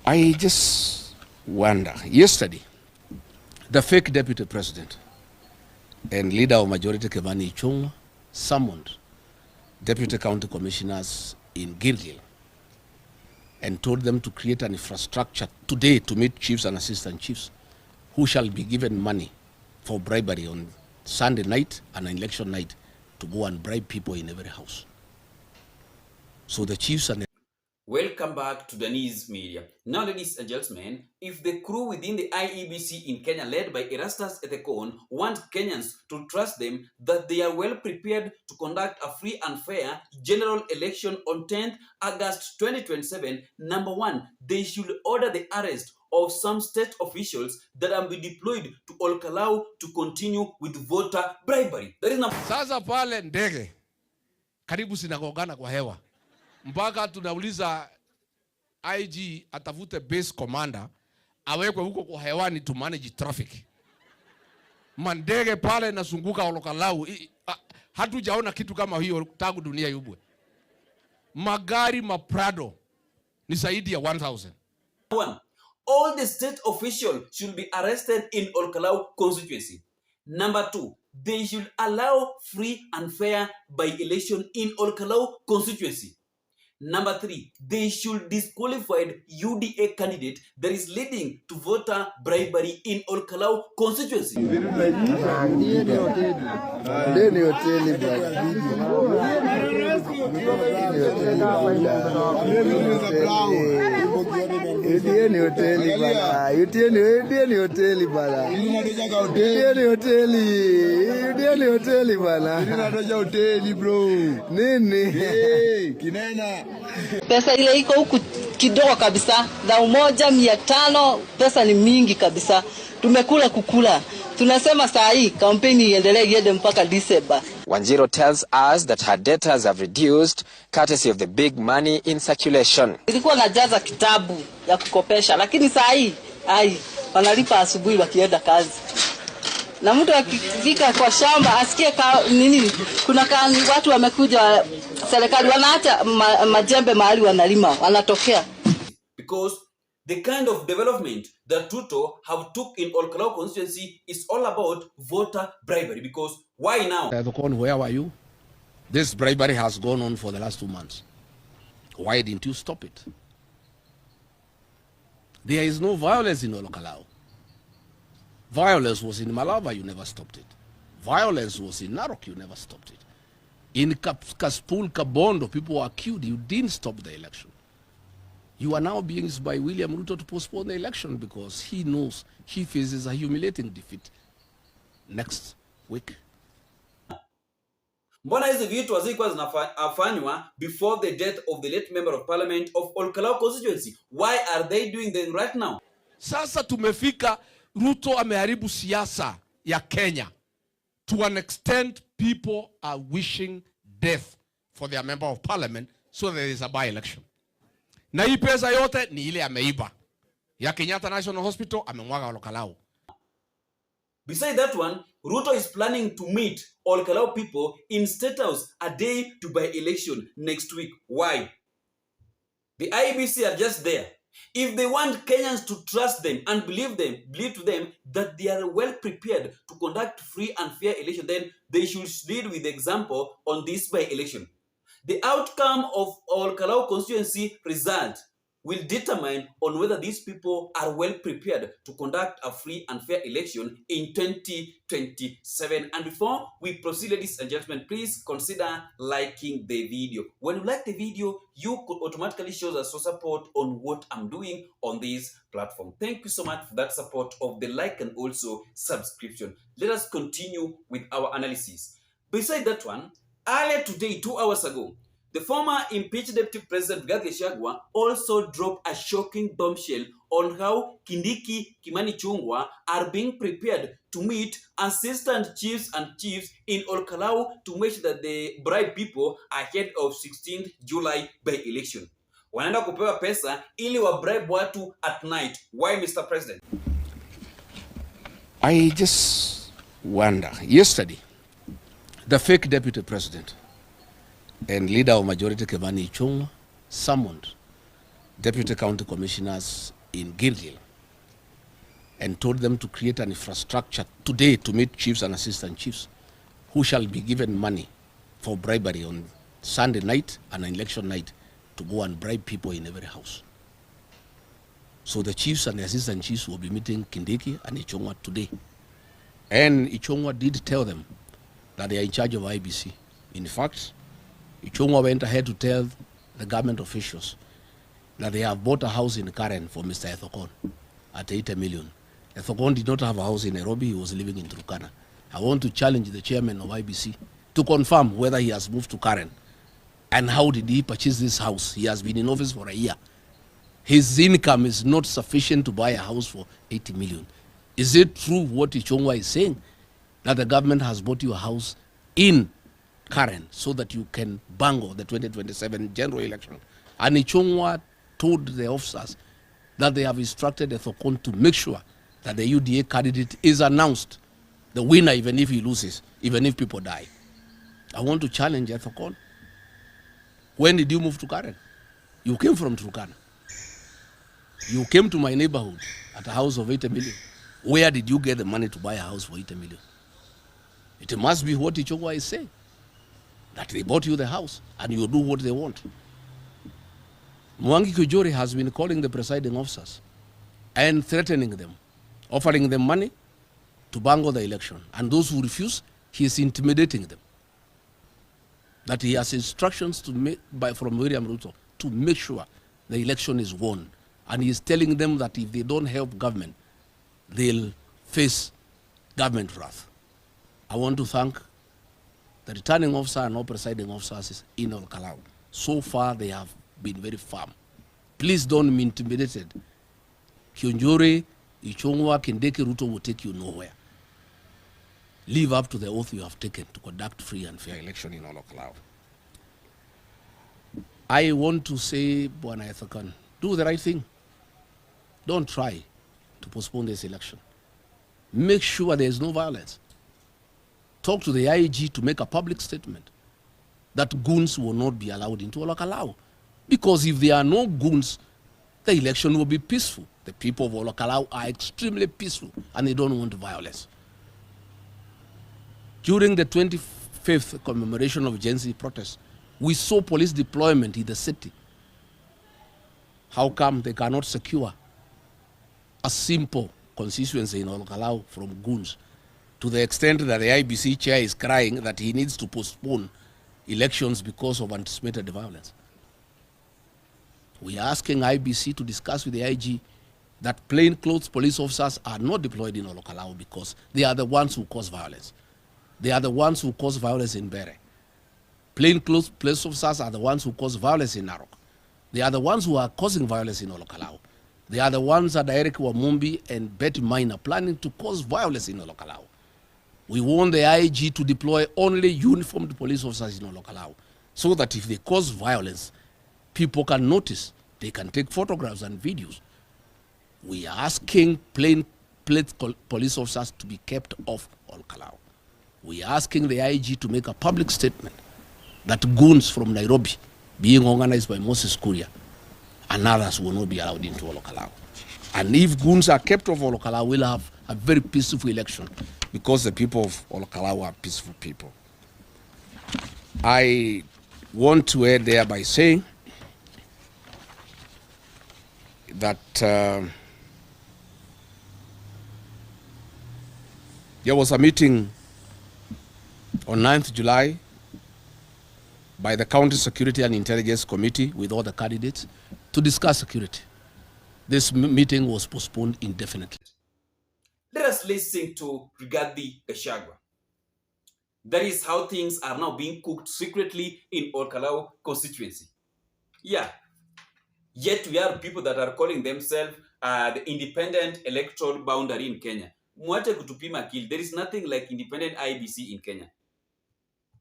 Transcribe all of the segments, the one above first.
I just wonder, yesterday, the fake deputy president and leader of majority Kevani Ichung'wah summoned deputy county commissioners in Gilgil and told them to create an infrastructure today to meet chiefs and assistant chiefs who shall be given money for bribery on Sunday night and election night to go and bribe people in every house. So the chiefs and Welcome back to Danese Media. Now, ladies and gentlemen, if the crew within the IEBC in Kenya led by Erastus Ethekon want Kenyans to trust them that they are well prepared to conduct a free and fair general election on 10th August 2027, number one, they should order the arrest of some state officials that are be deployed to Kalou to continue with voter bribery. That is number. Sasa pale ndege karibu sinagongana kwa hewa. Mpaka tunauliza IG atafute base commander awekwe huko kwa hewani to manage traffic. Mandege pale nasunguka Kalou, hatujaona kitu kama hiyo tangu dunia yubwe. Magari maprado ni zaidi ya 1000. One, all the state officials should be arrested in Kalou constituency. Number two, they should allow free and fair by-election in Kalou constituency. Number three, they should disqualify UDA candidate that is leading to voter bribery in Kalou constituency. Pesa ile iko huku kidogo kabisa, na 1,500 pesa ni mingi kabisa. Tumekula kukula. Tunasema saa hii kampeni iendelee iende mpaka December. Wanjiro tells us that her debtors have reduced courtesy of the big money in circulation. Ilikuwa najaza kitabu ya kukopesha, lakini saa hii wanalipa asubuhi wakienda kazi. Na mtu akifika kwa shamba asikie nini, kuna watu wamekuja serikali wanaacha majembe mahali wanalima, wanatokea. Because the kind of development that Ruto have took in Kalou constituency is all about voter bribery. Because why now? Where were you? This bribery has gone on for the last 2 months. Why didn't you stop it? There is no violence in Kalou. Violence was in Malava, you never stopped it. Violence was in Narok, you never stopped it. In Kaspul, Kabondo, people were killed, you didn't stop the election. You are now being used by William Ruto to postpone the election because he knows he faces a humiliating defeat next week. Mbona hizi vitu hazikuwa zinafanywa before the death of the late member of parliament of Kalou constituency? Why are they doing them right now? Sasa tumefika, Ruto ameharibu siasa ya Kenya. To an extent, people are wishing death for their member of parliament so there is a by-election. Na hii pesa yote ni ile ameiba. Ya Kenyatta National Hospital amemwaga Kalou. Besides that one, Ruto is planning to meet Kalou people in State House a day to by-election next week. Why? The IEBC are just there. If they want Kenyans to trust them and believe to them that they are well prepared to conduct free and fair election, then they should lead with example on this by-election. The outcome of Kalou constituency result will determine on whether these people are well prepared to conduct a free and fair election in 2027. And before we proceed, ladies and gentlemen, please consider liking the video. When you like the video, you could automatically show us your support on what I'm doing on this platform. Thank you so much for that support of the like and also subscription. Let us continue with our analysis. Beside that one, earlier today, 2 hours ago, the former impeached Deputy President Gachagua also dropped a shocking bombshell on how Kindiki Kimani Ichung'wah are being prepared to meet assistant chiefs and chiefs in Kalou to make sure that they bribe people ahead of 16th July by-election. Wanaenda kupewa pesa ili wa bribe watu at night. Why, Mr. President? I just wonder, yesterday, the fake deputy president and leader of majority Kevani Ichung'wah summoned deputy county commissioners in Gilgil and told them to create an infrastructure today to meet chiefs and assistant chiefs who shall be given money for bribery on Sunday night and election night to go and bribe people in every house. So the chiefs and the assistant chiefs will be meeting Kindiki and Ichongwa today. And Ichongwa did tell them that they are in charge of IBC. In fact, Ichongwa went ahead to tell the government officials that they have bought a house in Karen for Mr. Ethokon at 80 million. Ethokon did not have a house in Nairobi, he was living in Turkana. I want to challenge the chairman of IBC to confirm whether he has moved to Karen and how did he purchase this house. He has been in office for a year. His income is not sufficient to buy a house for 80 million. Is it true what Ichongwa is saying, that the government has bought you a house in Karen so that you can bangle the 2027 general election? And Ichongwa told the officers that they have instructed Ethokon to make sure that the UDA candidate is announced the winner, even if he loses, even if people die. I want to challenge Ethokon. When did you move to Karen? You came from Turkana. You came to my neighborhood at a house of 80 million. Where did you get the money to buy a house for 80 million? It must be what Ichongwa is saying, that they bought you the house and you do what they want. Mwangi Kujori has been calling the presiding officers and threatening them, offering them money to bangle the election. And those who refuse, he is intimidating them. That he has instructions to make from William Ruto to make sure the election is won. And he is telling them that if they don't help government, they'll face government wrath. I want to thank the returning officer and all presiding officers in Kalou. So far, they have been very firm. Please don't be intimidated. Kionjore, Ichongwa, Kindeki, Ruto will take you nowhere. Live up to the oath you have taken to conduct free and fair election in Kalou. I want to say, Bwana Ethokon, do the right thing. Don't try to postpone this election. Make sure there is no violence. Talk to the IG to make a public statement that goons will not be allowed into Kalou. Because if there are no goons, the election will be peaceful. The people of Kalou are extremely peaceful and they don't want violence. During the 25th commemoration of Gen Z protests, we saw police deployment in the city. How come they cannot secure a simple constituency in Kalou from goons, to the extent that the IBC chair is crying that he needs to postpone elections because of anticipated violence? We are asking IBC to discuss with the IG that plainclothes police officers are not deployed in Kalou because they are the ones who cause violence. They are the ones who cause violence in Bere. Plainclothes police officers are the ones who cause violence in Narok. They are the ones who are causing violence in Kalou. They are the ones that Eric Wamumbi and Betty Minor planning to cause violence in Kalou. We want the IG to deploy only uniformed police officers in Kalou, so that if they cause violence, people can notice, they can take photographs and videos. We are asking plainclothes police officers to be kept off Kalou. We are asking the IG to make a public statement that goons from Nairobi, being organized by Moses Kuria, and others will not be allowed into Kalou. And if goons are kept off Kalou, we'll have a very peaceful election, because the people of Kalou are peaceful people. I want to add there by saying that there was a meeting on 9th July by the County Security and Intelligence Committee with all the candidates to discuss security. This meeting was postponed indefinitely. Let us listen to Brigadier Gachagua. That is how things are now being cooked secretly in Kalou constituency. Yeah. Yet we have people that are calling themselves the independent electoral boundary in Kenya. Mwache kutupima akili. There is nothing like independent IBC in Kenya.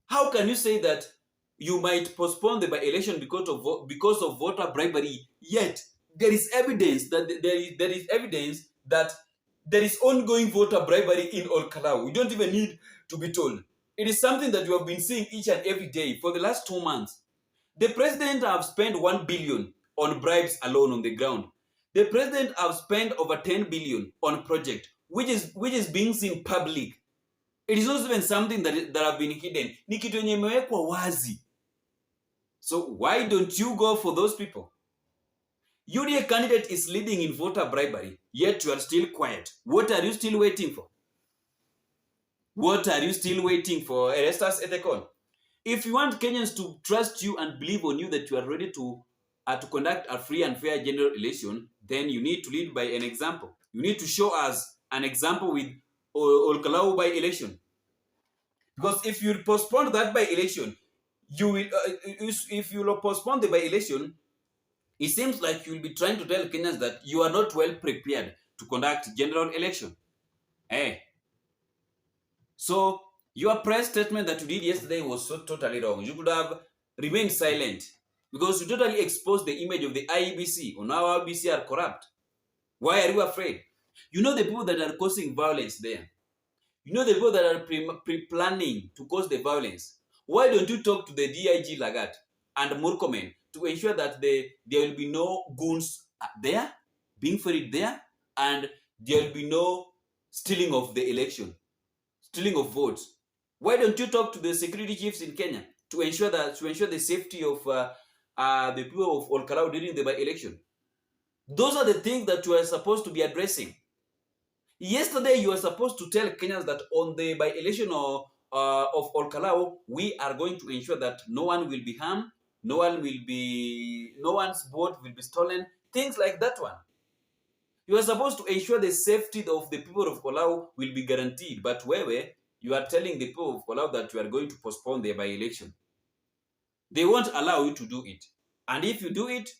How can you say that you might postpone the by-election because of voter bribery, yet there is evidence that there is ongoing voter bribery in Kalou? We don't even need to be told. It is something that you have been seeing each and every day for the last 2 months. The president have spent 1 billion on bribes alone on the ground. The president has spent over 10 billion on project, which is being seen public. It is not even something that have been hidden. Ni kitu yenye imewekwa wazi. So why don't you go for those people? UDA candidate is leading in voter bribery, yet you are still quiet. What are you still waiting for? What are you still waiting for? Arrest us at the call. If you want Kenyans to trust you and believe on you that you are ready to conduct a free and fair general election, then you need to lead by an example. You need to show us an example with Kalou by election. Because if you postpone that by election, you will. If you postpone the by election, it seems like you will be trying to tell Kenyans that you are not well prepared to conduct general election. So your press statement that you did yesterday was so totally wrong. You could have remained silent because you totally exposed the image of the IEBC on how IEBC are corrupt. Why are you afraid? You know the people that are causing violence there. You know the people that are pre-planning to cause the violence. Why don't you talk to the DIG Lagat and Murkomen to ensure that there will be no goons there, being ferried there, and there will be no stealing of the election, stealing of votes? Why don't you talk to the security chiefs in Kenya to ensure the safety of the people of Olkalau during the by-election? Those are the things that you are supposed to be addressing. Yesterday, you were supposed to tell Kenyans that on the by-election of Olkalau, we are going to ensure that no one will be harmed, no one's vote will be stolen, things like that one. You are supposed to ensure the safety of the people of Kalou will be guaranteed. But you are telling the people of Kalou that you are going to postpone the by-election. They won't allow you to do it. And if you do it,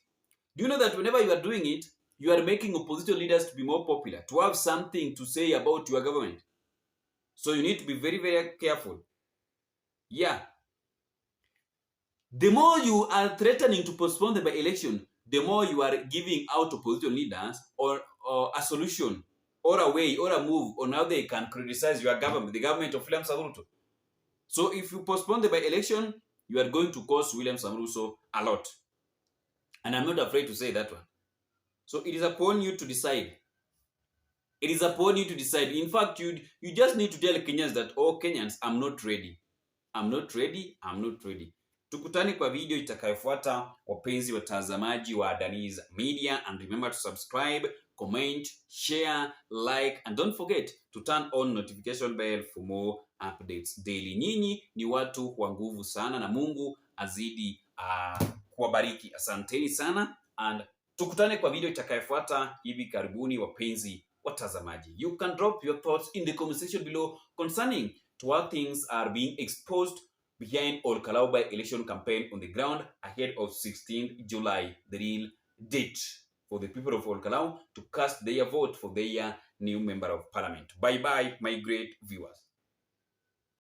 do you know that whenever you are doing it, you are making opposition leaders to be more popular, to have something to say about your government. So you need to be very, very careful. Yeah. The more you are threatening to postpone the by-election, the more you are giving out opposition leaders or a solution or a way or a move on how they can criticize your government, the government of William Ruto. So if you postpone the by-election, you are going to cost William Ruto a lot. And I'm not afraid to say that one. So it is upon you to decide. It is upon you to decide. In fact, you just need to tell Kenyans that, oh, Kenyans, I'm not ready. I'm not ready. I'm not ready. Tukutane kwa video itakayofuata, wapenzi watazamaji wa Daniz Media, and remember to subscribe, comment, share, like, and don't forget to turn on notification bell for more updates daily. Nyinyi ni watu wa nguvu sana na Mungu azidi kuwabariki. Asanteni sana, and tukutane kwa video itakayofuata hivi karibuni, wapenzi watazamaji. You can drop your thoughts in the comment section below concerning to what things are being exposed behind Olkalau by election campaign on the ground ahead of 16th July, the real date for the people of Olkalau to cast their vote for their new member of parliament. Bye-bye, my great viewers.